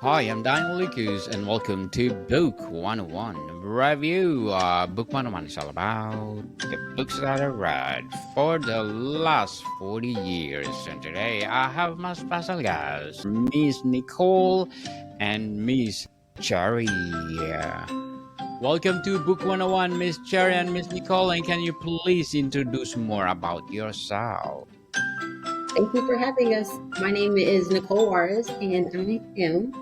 Hi, I'm Daniel Lucas, and welcome to Book 101 Review. Book 101 is all about the books that I read for the last 40 years. And today I have my special guests, Miss Nicole and Miss Cherie. Welcome to Book 101, Miss Cherie and Miss Nicole. And can you please introduce more about yourself? Thank you for having us. My name is Nicole Walters, and I am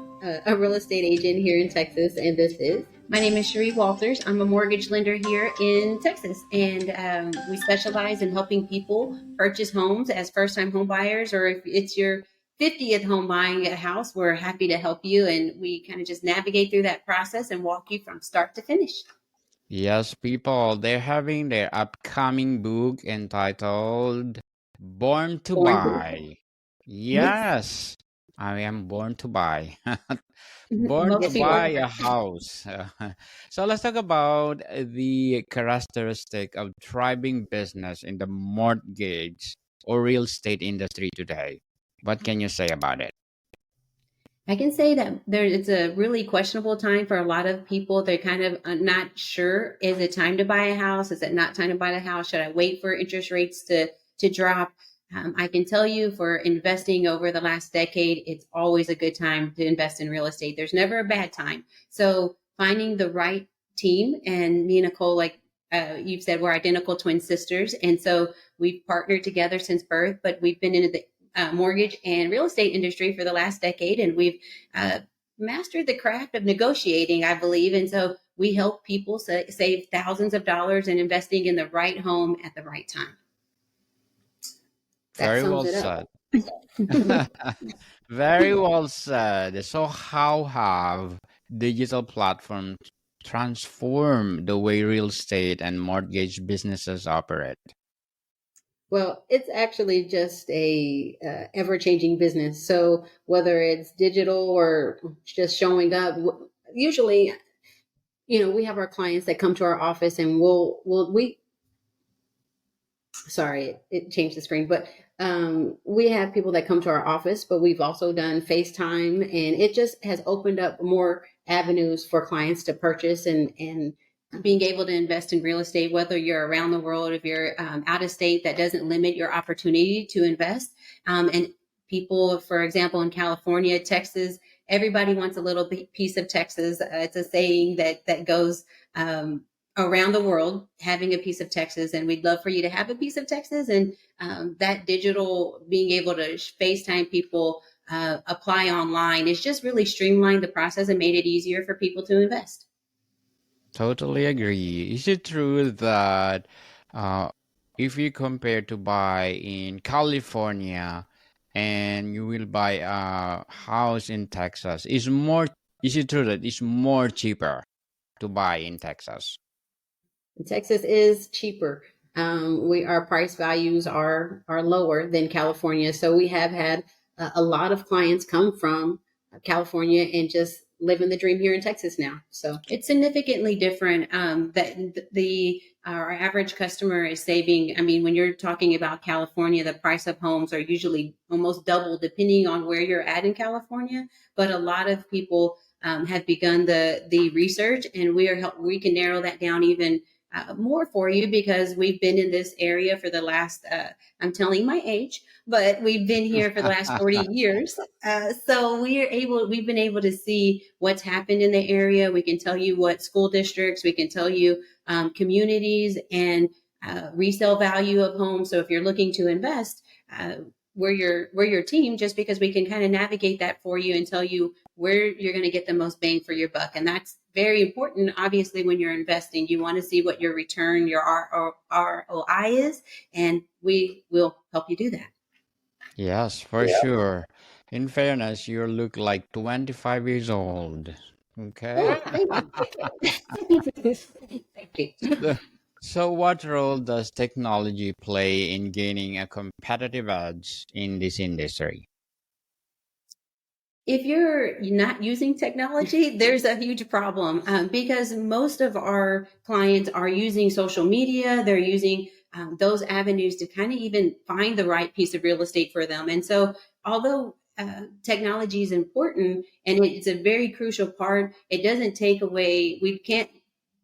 a real estate agent here in Texas. And this is my name is Cherie Walters. I'm a mortgage lender here in Texas, and we specialize in helping people purchase homes as first-time home buyers, or if it's your 50th home buying a house, we're happy to help you, and we kind of just navigate through that process and walk you from start to finish. Yes, people, they're having their upcoming book entitled Born to Born to Buy. yes, Yes, I am born to buy. Born to yes, we buy are. a house. So let's talk about the characteristic of thriving business in the mortgage or real estate industry today. What can you say about it? I can say that it's a really questionable time for a lot of people. They're kind of not sure. Is it time to buy a house? Is it not time to buy a house? Should I wait for interest rates to drop? I can tell you for investing over the last decade, it's always a good time to invest in real estate. There's never a bad time. So finding the right team, and me and Nicole, like you've said, we're identical twin sisters. And so we've partnered together since birth, but we've been in the mortgage and real estate industry for the last decade, and we've mastered the craft of negotiating, I believe. And so we help people save thousands of dollars in investing in the right home at the right time. That Very sums well it up. said. Very well said. So, how have digital platforms transformed the way real estate and mortgage businesses operate? Well, it's actually just a ever-changing business. So whether it's digital or just showing up, usually, we have our clients that come to our office, and we sorry, it changed the screen, but we have people that come to our office, but we've also done FaceTime, and it just has opened up more avenues for clients to purchase and being able to invest in real estate, whether you're around the world, if you're out of state, that doesn't limit your opportunity to invest. And people, for example, in California, Texas, everybody wants a little piece of Texas. It's a saying that goes around the world, having a piece of Texas, and we'd love for you to have a piece of Texas. And that digital, being able to FaceTime people, apply online, is just really streamlined the process and made it easier for people to invest. Totally agree. Is it true that uh, if you compare to buy in California and you will buy a house in Texas, is it true that it's more cheaper to buy in Texas? Texas is cheaper. Our price values are lower than California, so we have had a lot of clients come from California and just living the dream here in Texas now. So it's significantly different. That the Our average customer is saving. I mean, when you're talking about California, the price of homes are usually almost double depending on where you're at in California. But a lot of people have begun the research, and we can narrow that down even more for you, because we've been in this area for the last, I'm telling my age, but we've been here for the last 40 years. So we've been able to see what's happened in the area. We can tell you what school districts, we can tell you communities, and resale value of homes. So if you're looking to invest, we're your team, just because we can kind of navigate that for you and tell you where you're going to get the most bang for your buck. And that's very important. Obviously, when you're investing, you want to see what your return, your ROI is, and we will help you do that. Yes, for sure. In fairness, you look like 25 years old. Okay. Oh, thank you. Thank you. So, so what role does technology play in gaining a competitive edge in this industry? If you're not using technology, there's a huge problem, because most of our clients are using social media. They're using those avenues to kind of even find the right piece of real estate for them. And so, although technology is important and it's a very crucial part. It doesn't take away, we can't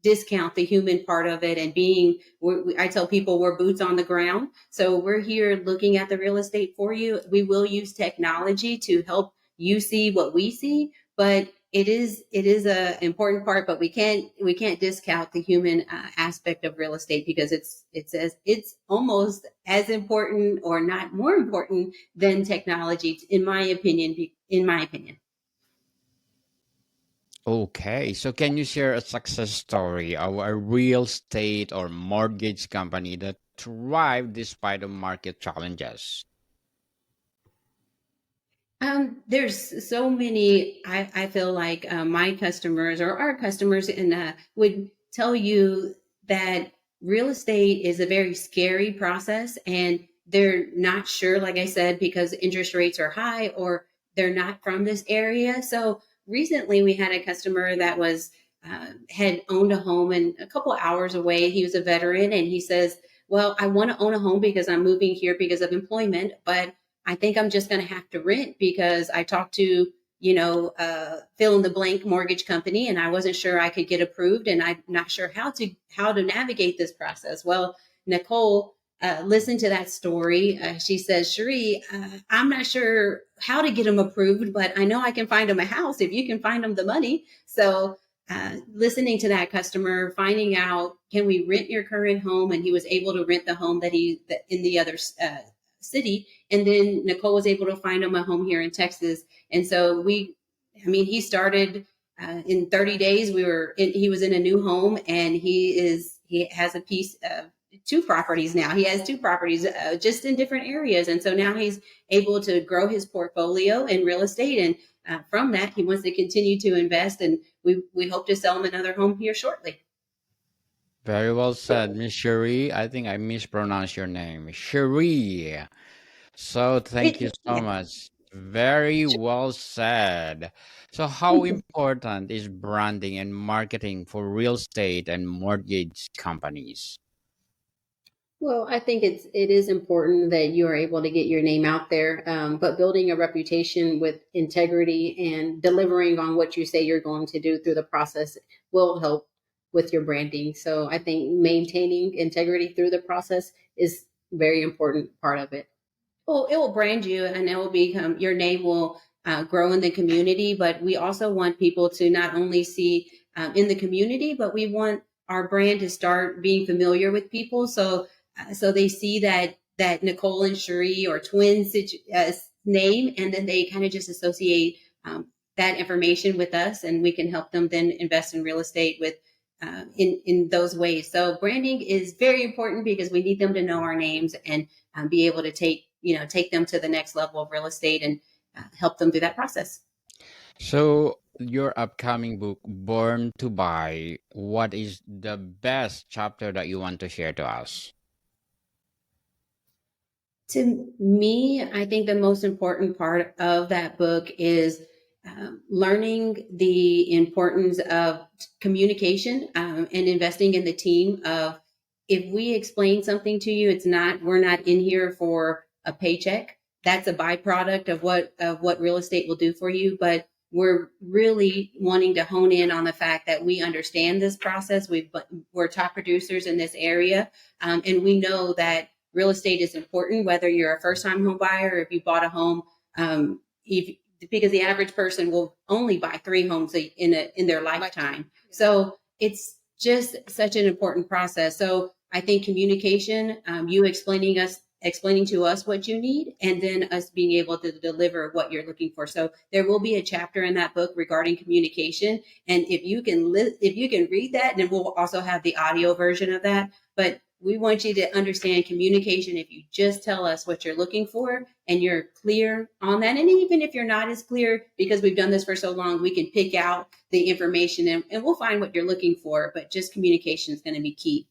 discount the human part of it and being, I tell people we're boots on the ground. So we're here looking at the real estate for you. We will use technology to help you see what we see, but it is a important part, but we can't discount the human aspect of real estate because it's almost as important or not more important than technology, in my opinion. Okay, so can you share a success story of a real estate or mortgage company that thrived despite of market challenges? There's so many. I feel like my customers or our customers and would tell you that real estate is a very scary process, and they're not sure, like I said, because interest rates are high or they're not from this area. So recently, we had a customer that was had owned a home and a couple hours away. He was a veteran, and he says, "Well, I want to own a home because I'm moving here because of employment, but I think I'm just going to have to rent because I talked to, fill in the blank mortgage company and I wasn't sure I could get approved and I'm not sure how to navigate this process." Well, Nicole listened to that story. She says, "Cherie, I'm not sure how to get them approved, but I know I can find them a house if you can find them the money." So listening to that customer, finding out, can we rent your current home? And he was able to rent the home that in the other city. And then Nicole was able to find him a home here in Texas. And so he started in 30 days. He was in a new home, and he has a piece of two properties now. He has two properties just in different areas. And so now he's able to grow his portfolio in real estate. And from that, he wants to continue to invest. And we hope to sell him another home here shortly. Very well said, Miss Cherie. I think I mispronounced your name, Cherie. So thank you so Yeah. much. Very well said. So how important is branding and marketing for real estate and mortgage companies? Well, I think it is important that you are able to get your name out there, but building a reputation with integrity and delivering on what you say you're going to do through the process will help with your branding. So I think maintaining integrity through the process is very important part of it. Well, it will brand you and it will become, your name will grow in the community. But we also want people to not only see in the community, but we want our brand to start being familiar with people. So they see that Nicole and Cherie or twins name, and then they kind of just associate that information with us, and we can help them then invest in real estate with in those ways. So branding is very important because we need them to know our names and be able to take them to the next level of real estate and help them through that process. So your upcoming book, Born to Buy, what is the best chapter that you want to share to us? To me, I think the most important part of that book is learning the importance of communication and investing in the team. Of, if we explain something to you, we're not in here for a paycheck. That's a byproduct of what real estate will do for you. But we're really wanting to hone in on the fact that we understand this process. We're top producers in this area, and we know that real estate is important, whether you're a first-time home buyer or if you bought a home. Because the average person will only buy 3 homes in their lifetime. So it's just such an important process. So I think communication, you explaining to us what you need, and then us being able to deliver what you're looking for. So there will be a chapter in that book regarding communication, and if you can read that, then we'll also have the audio version of that. But we want you to understand communication. If you just tell us what you're looking for and you're clear on that, and even if you're not as clear, because we've done this for so long, we can pick out the information and we'll find what you're looking for. But just communication is going to be key.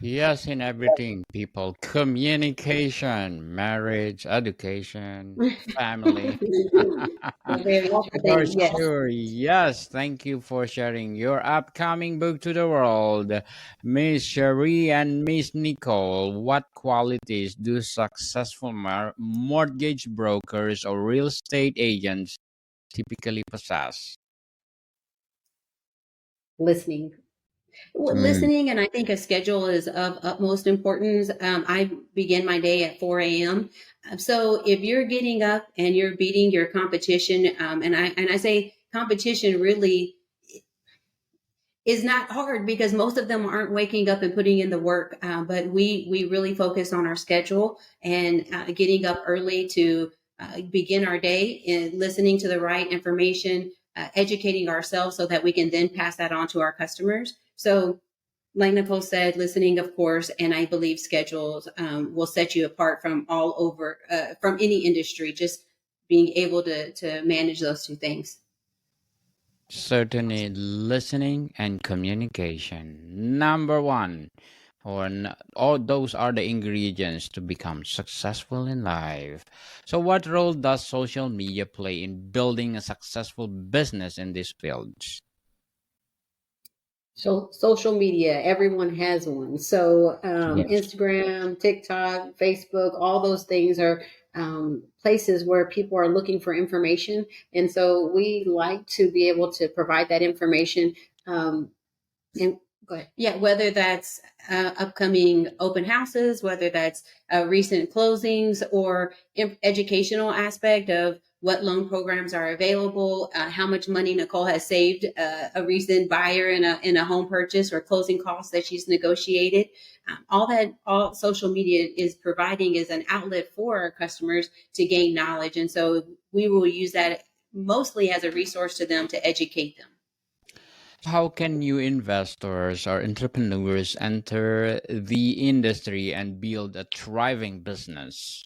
Yes, in everything, people, communication, marriage, education, family. The very For thing, yes. sure. Yes. Thank you for sharing your upcoming book to the world. Miss Cherie and Miss Nicole, what qualities do successful mortgage brokers or real estate agents typically possess? Listening. Mm. Listening, and I think a schedule is of utmost importance. I begin my day at 4 a.m. So if you're getting up and you're beating your competition, and I say competition really is not hard because most of them aren't waking up and putting in the work. But we really focus on our schedule and getting up early to begin our day and listening to the right information, educating ourselves so that we can then pass that on to our customers. So like Nicole said, listening, of course, and I believe schedules will set you apart from all over, from any industry, just being able to manage those two things. Certainly, listening and communication. Number one, all those are the ingredients to become successful in life. So, what role does social media play in building a successful business in these fields? So social media, everyone has one. So Yes. Instagram, TikTok, Facebook, all those things are places where people are looking for information, and so we like to be able to provide that information. Um, and go ahead. Yeah, whether that's upcoming open houses, whether that's recent closings, or educational aspect of what loan programs are available, how much money Nicole has saved a recent buyer in a home purchase or closing costs that she's negotiated. All social media is providing is an outlet for our customers to gain knowledge, and so we will use that mostly as a resource to them to educate them. How can new investors or entrepreneurs enter the industry and build a thriving business?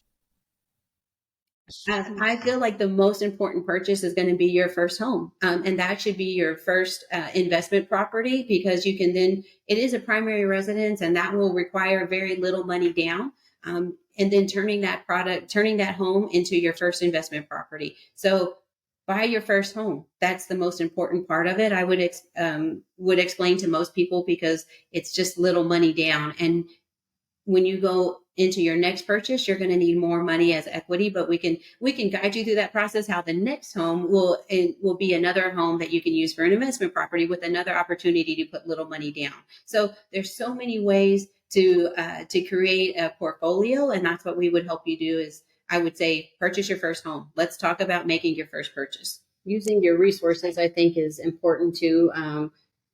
I feel like the most important purchase is going to be your first home. And that should be your first investment property because you can then, it is a primary residence and that will require very little money down. And then turning that home into your first investment property. So buy your first home. That's the most important part of it. I would explain to most people because it's just little money down. And when you go into your next purchase, you're going to need more money as equity, but we can guide you through that process. How the next home will be another home that you can use for an investment property with another opportunity to put little money down. So there's so many ways to create a portfolio, and that's what we would help you do. Is I would say purchase your first home. Let's talk about making your first purchase. Using your resources, I think, is important too.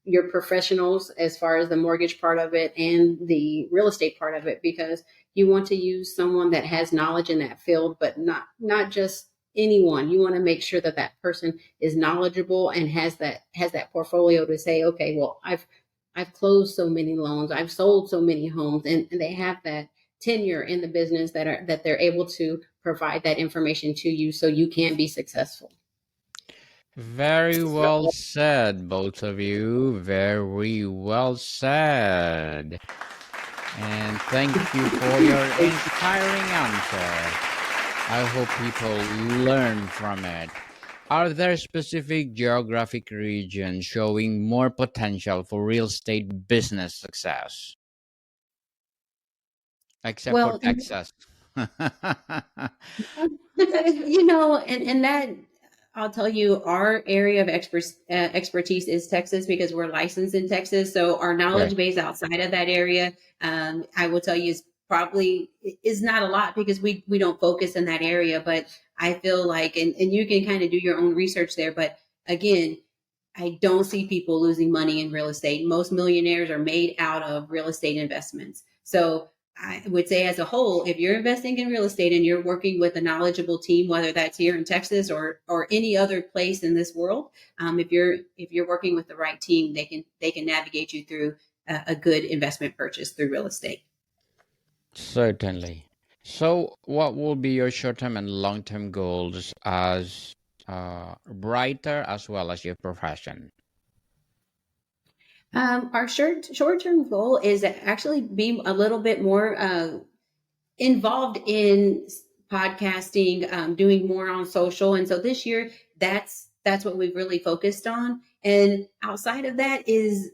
Your professionals as far as the mortgage part of it and the real estate part of it, because you want to use someone that has knowledge in that field, but not just anyone. You want to make sure that that person is knowledgeable and has that portfolio to say, okay, well, I've closed so many loans, I've sold so many homes, and they have that tenure in the business that they're able to provide that information to you so you can be successful. Very well said, both of you. Very well said. And thank you for your inspiring answer. I hope people learn from it. Are there specific geographic regions showing more potential for real estate business success, except for Well, Texas? and that I'll tell you, our area of expertise is Texas because we're licensed in Texas. So our Right. knowledge base outside of that area, I will tell you, is probably is not a lot because we don't focus in that area. But I feel like, and you can kind of do your own research there. But again, I don't see people losing money in real estate. Most millionaires are made out of real estate investments. So I would say, as a whole, if you're investing in real estate and you're working with a knowledgeable team, whether that's here in Texas or any other place in this world, if you're working with the right team, they can navigate you through a good investment purchase through real estate. Certainly. So, what will be your short-term and long-term goals as a writer as well as your profession? Our short-term goal is to actually be a little bit more involved in podcasting, doing more on social. And so this year, that's what we've really focused on. And outside of that is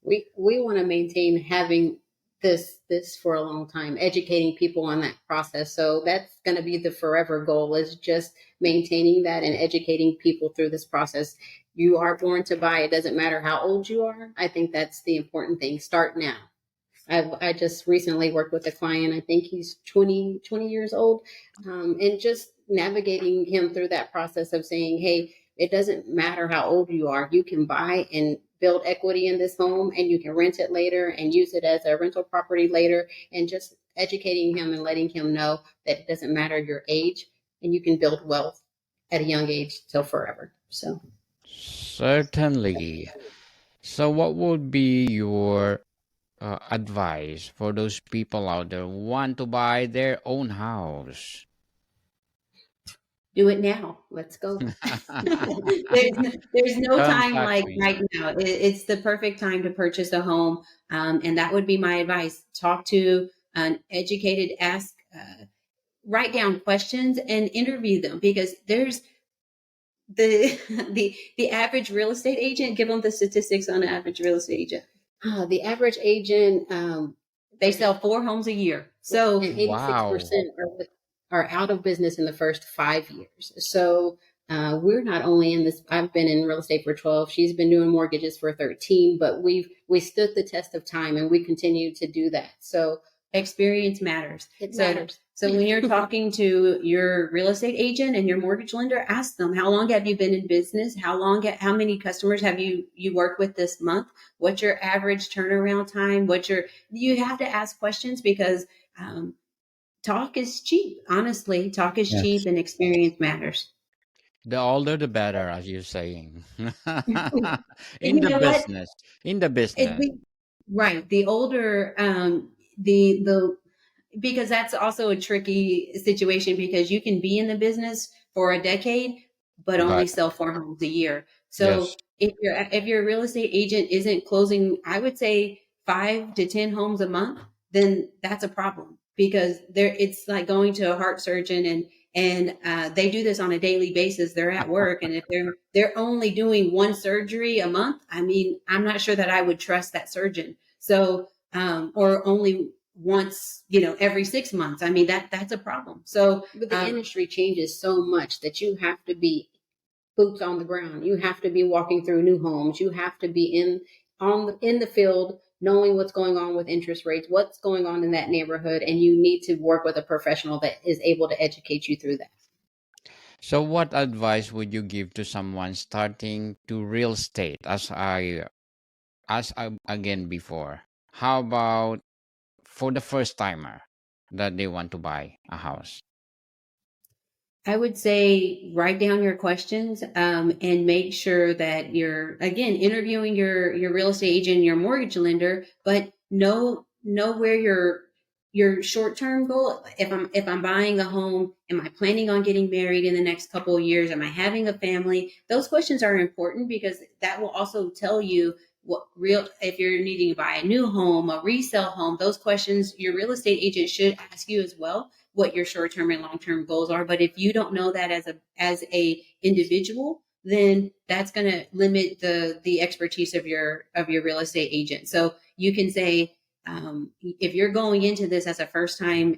we want to maintain having this for a long time, educating people on that process. So that's going to be the forever goal, is just maintaining that and educating people through this process. You are born to buy. It doesn't matter how old you are. I think that's the important thing. Start now. I just recently worked with a client. I think he's 20 years old, and just navigating him through that process of saying, hey, it doesn't matter how old you are. You can buy and build equity in this home, and you can rent it later and use it as a rental property later, and just educating him and letting him know that it doesn't matter your age, and you can build wealth at a young age till forever. So Certainly. So, what would be your advice for those people out there who want to buy their own house? do it now. Let's go. There's no time Contact like me. right now. It's the perfect time to purchase a home, and that would be my advice. Talk to an educated, write down questions and interview them, because there's the the average real estate agent. Give them the statistics on the average real estate agent. The average agent, they sell 4 homes a year. So, and 86% Wow. are out of business in the first 5 years. So we're not only in this. I've been in real estate for 12. She's been doing mortgages for 13. But we stood the test of time, and we continue to do that. So experience matters. It matters. So when you're talking to your real estate agent and your mortgage lender, ask them, how long have you been in business? How many customers have you worked with this month? What's your average turnaround time? You have to ask questions, because talk is cheap. Honestly, talk is cheap, Yes. and experience matters. The older, the better, as you're saying. And In you the know what? business. In the It, business. the, right. The older, the because that's also a tricky situation, because you can be in the business for a decade but only But sell 4 homes a year. yes. So if your real estate agent isn't closing, I would say 5 to 10 homes a month, then that's a problem, because it's like going to a heart surgeon, and they do this on a daily basis. They're at work, and if they're only doing one surgery a month, I mean, I'm not sure that I would trust that surgeon. So or only once, every 6 months. I mean, that's a problem. So, but the industry changes so much that you have to be boots on the ground. You have to be walking through new homes. You have to be in the field, knowing what's going on with interest rates, what's going on in that neighborhood, and you need to work with a professional that is able to educate you through that. So what advice would you give to someone starting to real estate as I again before? How about for the first timer that they want to buy a house? I would say write down your questions, and make sure that you're, again, interviewing your real estate agent, your mortgage lender, but know where your short term goal. If I'm buying a home, am I planning on getting married in the next couple of years? Am I having a family? Those questions are important, because that will also tell you if you're needing to buy a new home, a resale home. Those questions your real estate agent should ask you as well, what your short-term and long-term goals are. But if you don't know that as a individual, then that's going to limit the expertise of your real estate agent. So you can say, if you're going into this as a first-time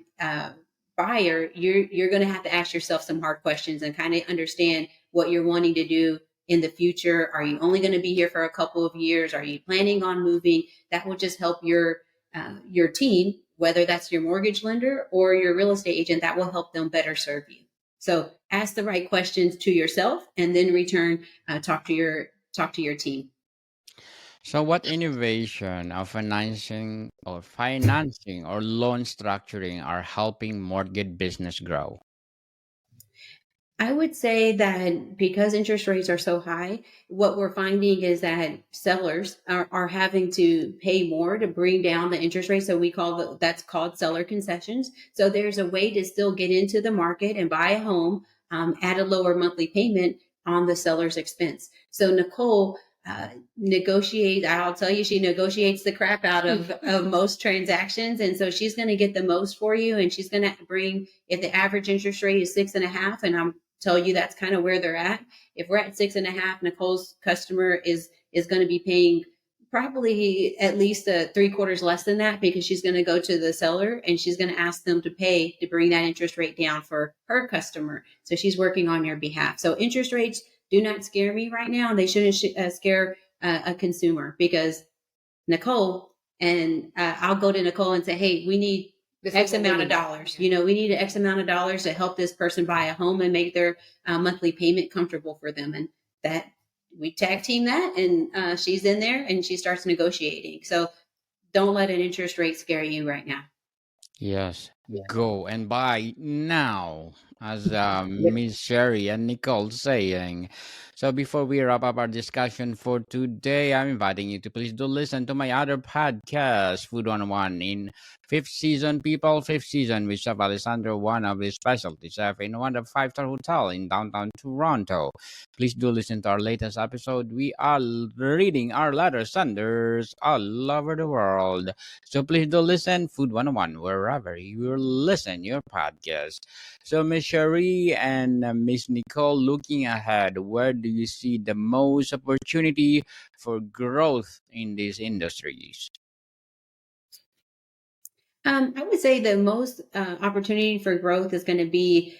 buyer, you're going to have to ask yourself some hard questions and kind of understand what you're wanting to do in the future. Are you only going to be here for a couple of years? Are you planning on moving? That will just help your team, whether that's your mortgage lender or your real estate agent. That will help them better serve you. So ask the right questions to yourself, and then return, talk to your team. So what innovation of financing or loan structuring are helping mortgage business grow? I would say that because interest rates are so high, what we're finding is that sellers are having to pay more to bring down the interest rate. So that's called seller concessions. So there's a way to still get into the market and buy a home, at a lower monthly payment on the seller's expense. So Nicole, negotiate. I'll tell you, she negotiates the crap out of most transactions. And so she's going to get the most for you. And she's going to bring, if the average interest rate is 6.5, and I'm tell you that's kind of where they're at. If we're at 6.5, Nicole's customer is going to be paying probably at least 3/4 less than that, because she's going to go to the seller and she's going to ask them to pay to bring that interest rate down for her customer. So she's working on your behalf. So interest rates do not scare me right now. They shouldn't scare a consumer, because Nicole and I'll go to Nicole and say, hey, we need X amount of dollars. We need X amount of dollars to help this person buy a home and make their monthly payment comfortable for them. And that we tag team that, and she's in there and she starts negotiating. So don't let an interest rate scare you right now. Yes, go and buy now, as Miss Cherie and Nicole saying. So before we wrap up our discussion for today, I'm inviting you to please do listen to my other podcast, Food 101, in fifth season, people, fifth season with Chef Alessandro, one of the specialty chef in one of the five-star hotel in downtown Toronto. Please do listen to our latest episode. We are reading our letter senders all over the world. So please do listen, Food 101, wherever you listen your podcast. So Miss Cherie and Miss Nicole, looking ahead, where do you see the most opportunity for growth in these industries? I would say the most opportunity for growth is going to be,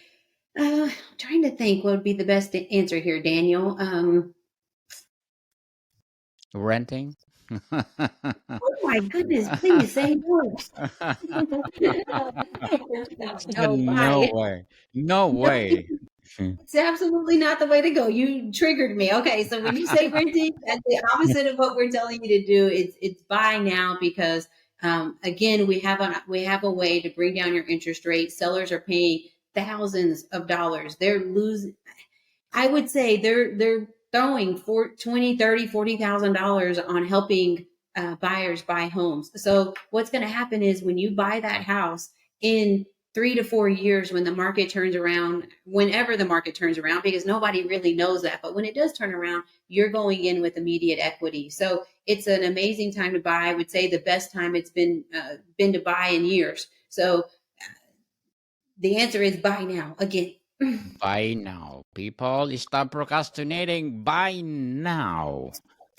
trying to think what would be the best answer here, Daniel. Renting? Oh my goodness, please say worse. No, No bye. way. No No, way. it's absolutely not the way to go. You triggered me. Okay, so when you say renting, that's the opposite of what we're telling you to do. It's buy now, because again, we have a way to bring down your interest rate. Sellers are paying thousands of dollars. They're losing. I would say they're throwing for $20,000, $30,000, $40,000 on helping buyers buy homes. So what's going to happen is, when you buy that house in 3 to 4 years, when the market turns around, whenever the market turns around, because nobody really knows that, but when it does turn around, you're going in with immediate equity. So it's an amazing time to buy. I would say the best time it's been to buy in years. So the answer is buy now. Again. Buy now. People, stop procrastinating. Buy now.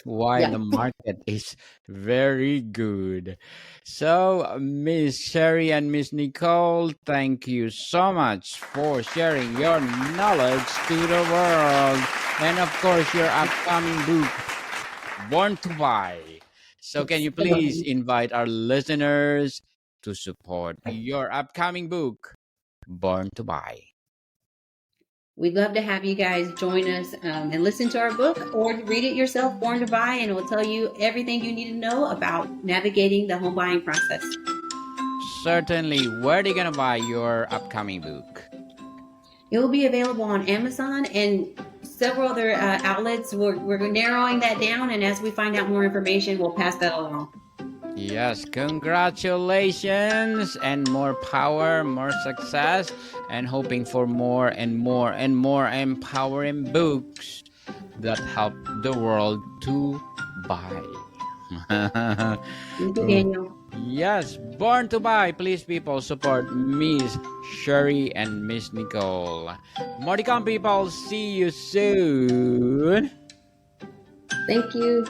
While Yeah. the market is very good. So, Miss Cherie and Miss Nicole, thank you so much for sharing your knowledge to the world. And of course, your upcoming book, Born to Buy. So, can you please invite our listeners to support your upcoming book, Born to Buy? We'd love to have you guys join us and listen to our book, or read it yourself, Born to Buy, and it will tell you everything you need to know about navigating the home buying process. Certainly. Where are you going to buy your upcoming book? It will be available on Amazon and several other outlets. We're narrowing that down, and as we find out more information, we'll pass that along. Yes, congratulations, and more power, more success, and hoping for more and more and more empowering books that help the world to buy. Thank you, Daniel. Yes, Born to Buy. Please, people, support Miss Cherie and Miss Nicole. More to come, people. See you soon. Thank you.